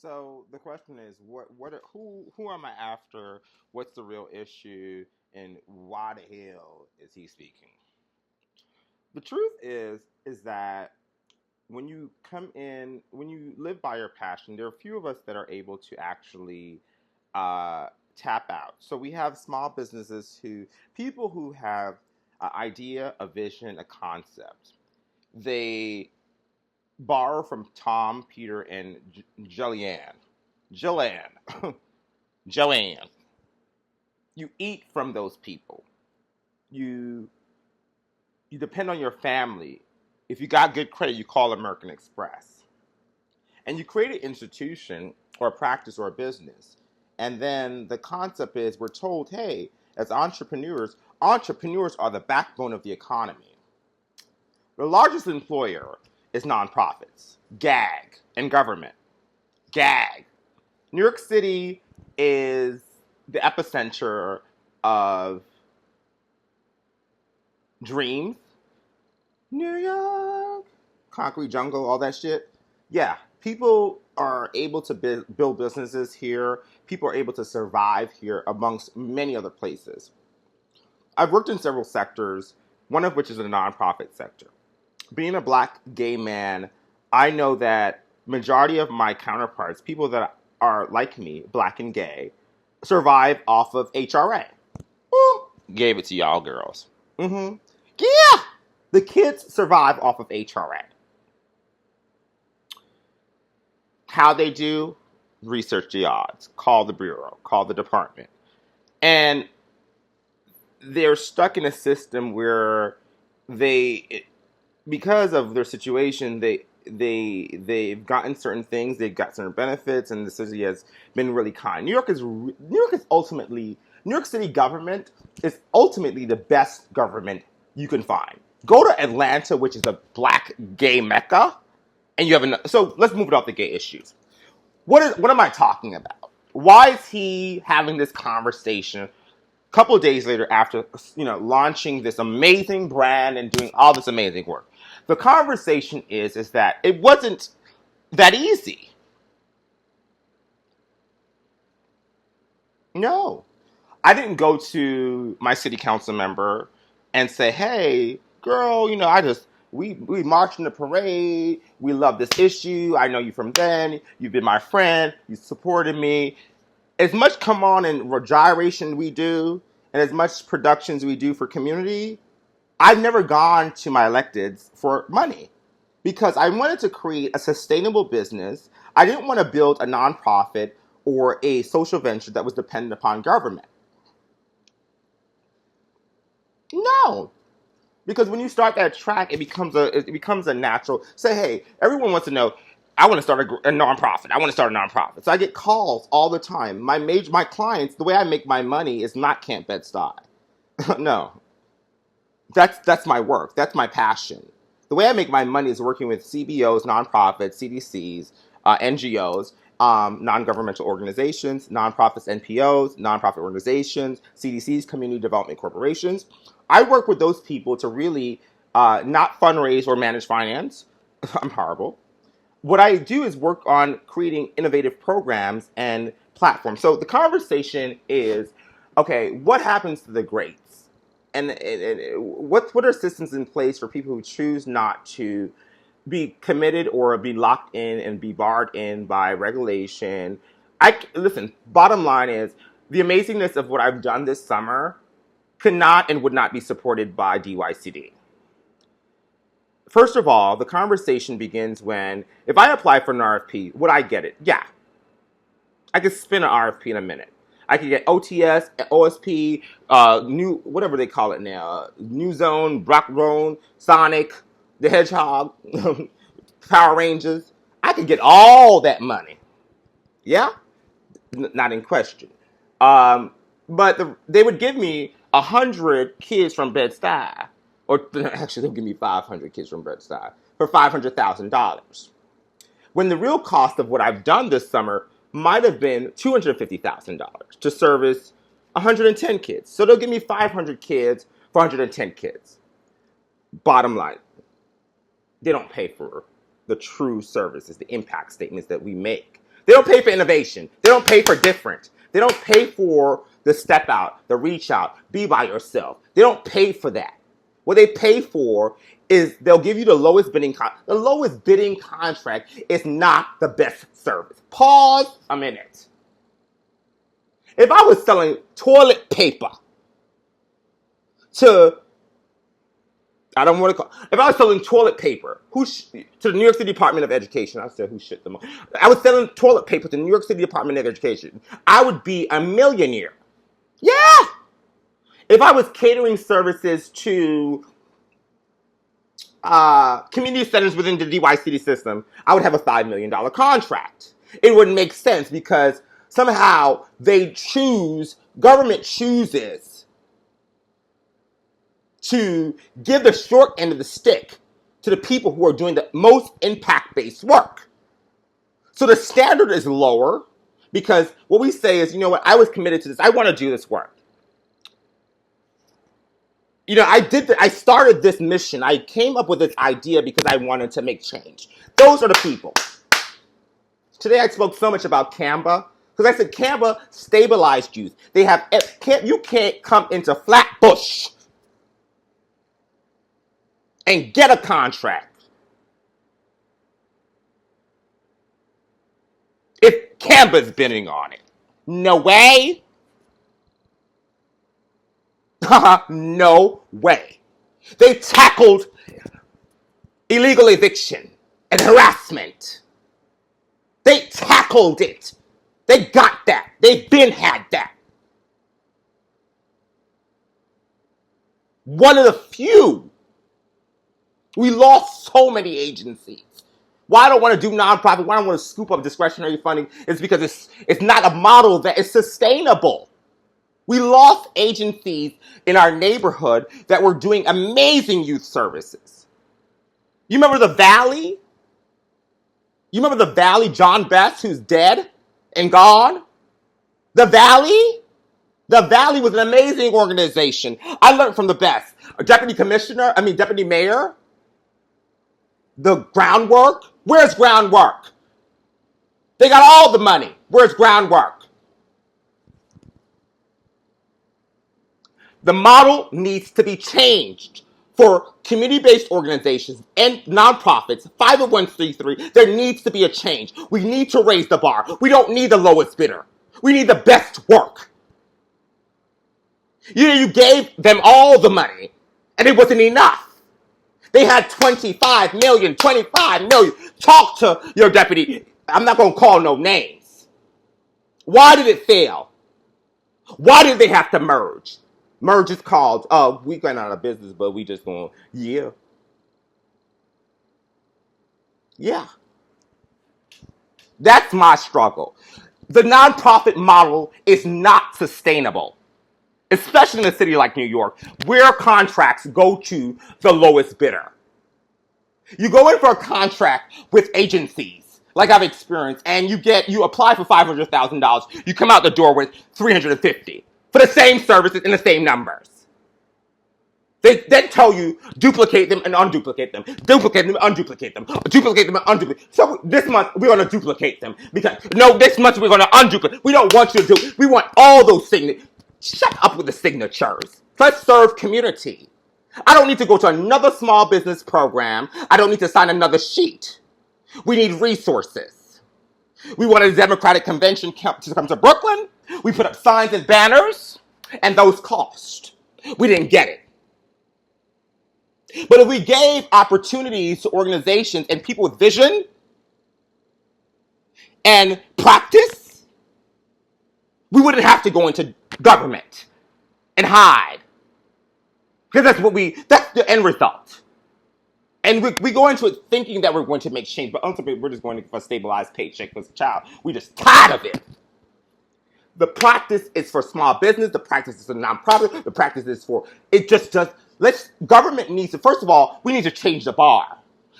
So the question is, who am I after? What's the real issue, and why the hell is he speaking? The truth is that when you come in, when you live by your passion, there are a few of us that are able to actually uh, tap out. So we have small businesses people who have an idea, a vision, a concept. They borrow from Tom, Peter, and Jillian. Jillian. Joanne. You eat from those people. You you depend on your family. If you got good credit, you call American Express. And you create an institution or a practice or a business. And then the concept is we're told, hey, as entrepreneurs, entrepreneurs are the backbone of the economy. The largest employer is nonprofits, gag, and government. Gag. New York City is the epicenter of dreams. New York, concrete jungle, all that shit. Yeah, people are able to build businesses here. People are able to survive here amongst many other places. I've worked in several sectors, one of which is the nonprofit sector. Being a black gay man, I know that majority of my counterparts, people that are like me, black and gay, survive off of HRA. Woo! Gave it to y'all girls. Mm-hmm. Yeah! The kids survive off of HRA. How they do? Research the odds. Call the bureau. Call the department. And they're stuck in a system where because of their situation, they've gotten certain things, they've got certain benefits, and the city has been really kind. New York City government is ultimately the best government you can find. Go to Atlanta, which is a black gay mecca, and you have enough. So let's move it off the gay issues. What am I talking about? Why is he having this conversation a couple of days later after launching this amazing brand and doing all this amazing work? The conversation is that it wasn't that easy. No. I didn't go to my city council member and say, "Hey, girl, we marched in the parade. We love this issue. I know you from then. You've been my friend. You supported me. As much come on and gyration we do, and as much productions we do for community, I've never gone to my electeds for money because I wanted to create a sustainable business. I didn't want to build a nonprofit or a social venture that was dependent upon government. No, because when you start that track, it becomes a natural. Say, hey, everyone wants to know. I want to start a nonprofit. I want to start a nonprofit. So I get calls all the time. My clients, the way I make my money is not Camp Bed-Stuy. No, that's my work. That's my passion. The way I make my money is working with CBOs, nonprofits, CDCs, NGOs, non-governmental organizations, nonprofits, NPOs, nonprofit organizations, CDCs, community development corporations. I work with those people to really not fundraise or manage finance. I'm horrible. What I do is work on creating innovative programs and platforms. So the conversation is, okay, what happens to the greats? And what are systems in place for people who choose not to be committed or be locked in and be barred in by regulation? Listen, bottom line is the amazingness of what I've done this summer could not and would not be supported by DYCD. First of all, the conversation begins when, if I apply for an RFP, would I get it? Yeah. I could spin an RFP in a minute. I could get OTS, OSP, new, whatever they call it now, New Zone, Brock Zone, Sonic, the Hedgehog, Power Rangers. I could get all that money. Yeah? Not in question. But they would give me 100 kids from Bed-Stuy, or actually they'll give me 500 kids from Bed-Stuy for $500,000. When the real cost of what I've done this summer might have been $250,000 to service 110 kids. So they'll give me 500 kids for 110 kids. Bottom line, they don't pay for the true services, the impact statements that we make. They don't pay for innovation. They don't pay for different. They don't pay for the step out, the reach out, be by yourself. They don't pay for that. What they pay for is they'll give you the lowest bidding the lowest bidding contract is not the best service. Pause a minute. If I was selling toilet paper to I don't want to call. If I was selling toilet paper, to the New York City Department of Education, I said who shit them. I was selling toilet paper to the New York City Department of Education. I would be a millionaire. Yeah. If I was catering services to community centers within the DYCD system, I would have a $5 million contract. It wouldn't make sense because somehow government chooses to give the short end of the stick to the people who are doing the most impact-based work. So the standard is lower because what we say is, you know what, I was committed to this. I want to do this work. You know, I started this mission. I came up with this idea because I wanted to make change. Those are the people. Today I spoke so much about Canva because I said Canva stabilized youth. You can't come into Flatbush and get a contract if Canva's bidding on it. No way. No way. They tackled illegal eviction and harassment. They tackled it. They got that. They've been had that. One of the few. We lost so many agencies. Why I don't want to do nonprofit, why I don't want to scoop up discretionary funding is because it's not a model that is sustainable. We lost agencies in our neighborhood that were doing amazing youth services. You remember the Valley? You remember the Valley, John Best, who's dead and gone? The Valley? The Valley was an amazing organization. I learned from the best. Deputy mayor. The groundwork? Where's groundwork? They got all the money. Where's groundwork? The model needs to be changed for community-based organizations and nonprofits, 501c3. There needs to be a change. We need to raise the bar. We don't need the lowest bidder. We need the best work. You gave them all the money, and it wasn't enough. They had 25 million. Talk to your deputy. I'm not going to call no names. Why did it fail? Why did they have to merge? Merge is called, we going out of business, but we just going, yeah. Yeah. That's my struggle. The nonprofit model is not sustainable, especially in a city like New York, where contracts go to the lowest bidder. You go in for a contract with agencies, like I've experienced, and you apply for $500,000. You come out the door with $350,000 for the same services and the same numbers. They then tell you duplicate them and unduplicate them, duplicate them and unduplicate them, duplicate them and unduplicate. So this month we're going to duplicate them because no, this month we're going to unduplicate. We don't want you to do. We want all those signatures. Shut up with the signatures. Let's serve community. I don't need to go to another small business program. I don't need to sign another sheet. We need resources. We wanted a Democratic convention to come to Brooklyn. We put up signs and banners, and those cost. We didn't get it. But if we gave opportunities to organizations and people with vision and practice, we wouldn't have to go into government and hide. Because that's the end result. And we go into it thinking that we're going to make change, but ultimately we're just going for a stabilized paycheck for the child. We're just tired of it. The practice is for small business. The practice is for nonprofit. The practice is for, it just does, government needs to, first of all, we need to change the bar.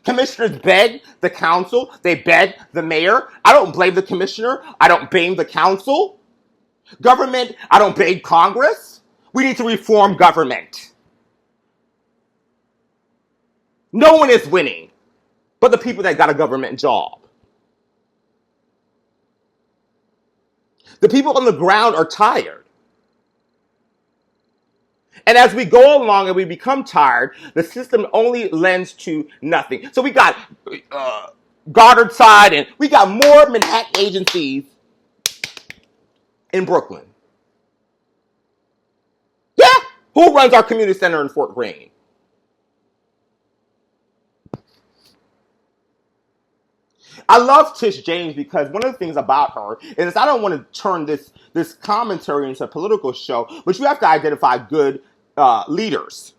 Commissioners beg the council. They beg the mayor. I don't blame the commissioner. I don't blame the council. Government, I don't blame Congress. We need to reform government. No one is winning but the people that got a government job. The people on the ground are tired. And as we go along and we become tired, the system only lends to nothing. So we got Goddard side, and we got more Manhattan agencies in Brooklyn. Yeah, who runs our community center in Fort Greene? I love Tish James because one of the things about her is I don't want to turn this commentary into a political show, but you have to identify good leaders.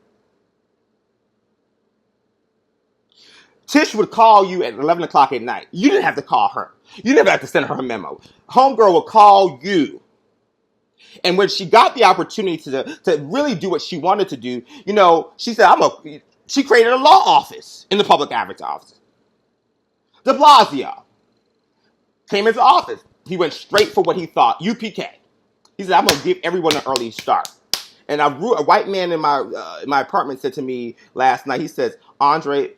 Tish would call you at 11 o'clock at night. You didn't have to call her. You never have to send her a memo. Homegirl would call you. And when she got the opportunity to really do what she wanted to do, she said, she created a law office in the public advocate office. De Blasio came into office. He went straight for what he thought, UPK. He said, I'm going to give everyone an early start. And a white man in my apartment said to me last night, he says, Andre,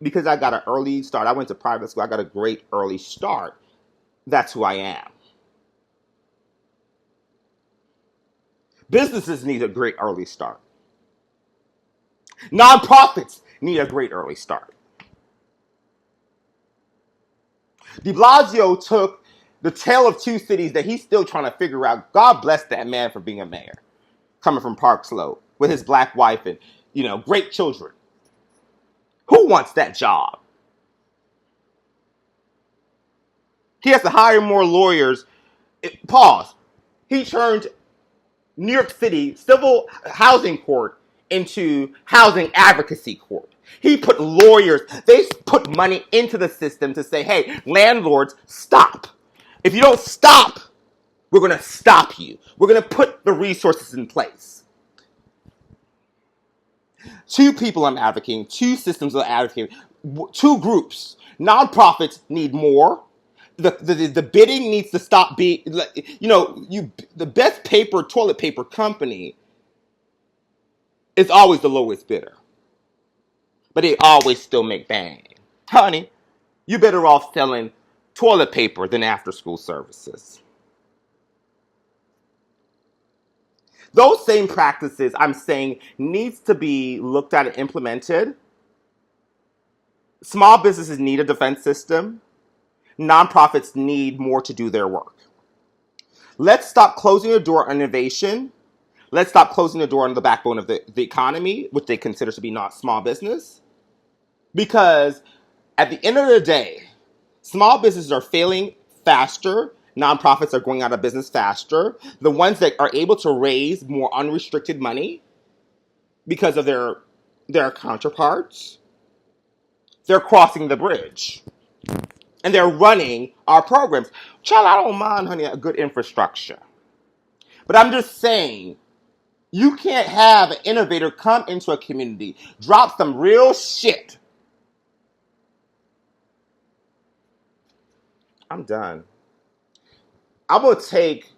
because I got an early start, I went to private school, I got a great early start. That's who I am. Businesses need a great early start. Nonprofits need a great early start. De Blasio took the tale of two cities that he's still trying to figure out. God bless that man for being a mayor, coming from Park Slope with his black wife and, great children. Who wants that job? He has to hire more lawyers. Pause. He turned New York City Civil Housing Court into Housing Advocacy Court. He put lawyers, they put money into the system to say, hey, landlords, stop. If you don't stop, we're going to stop you. We're going to put the resources in place. Two people I'm advocating, two systems I'm advocating, two groups. Nonprofits need more. The bidding needs to stop being, the best toilet paper company is always the lowest bidder. But they always still make bang. Honey, you're better off selling toilet paper than after school services. Those same practices, I'm saying, needs to be looked at and implemented. Small businesses need a defense system. Nonprofits need more to do their work. Let's stop closing the door on innovation. Let's stop closing the door on the backbone of the economy, which they consider to be not small business. Because at the end of the day, small businesses are failing faster. Nonprofits are going out of business faster. The ones that are able to raise more unrestricted money because of their counterparts, they're crossing the bridge. And they're running our programs. Child, I don't mind, honey, a good infrastructure. But I'm just saying, you can't have an innovator come into a community, drop some real shit. I'm done. I'm going to take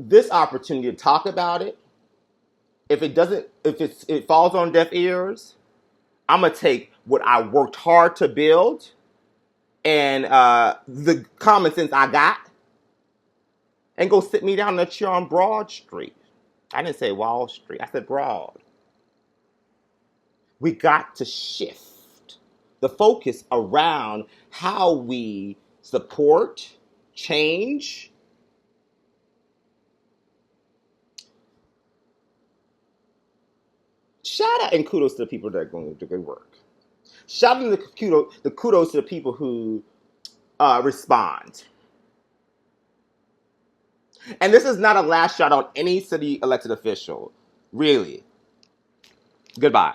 this opportunity to talk about it. If it falls on deaf ears, I'm going to take what I worked hard to build and the common sense I got and go sit me down in a chair on Broad Street. I didn't say Wall Street. I said Broad. We got to shift the focus around how we support, change, shout out and kudos to the people that are going to do good work. Shout out the kudos to the people who respond. And this is not a last shot on any city elected official. Really. Goodbye.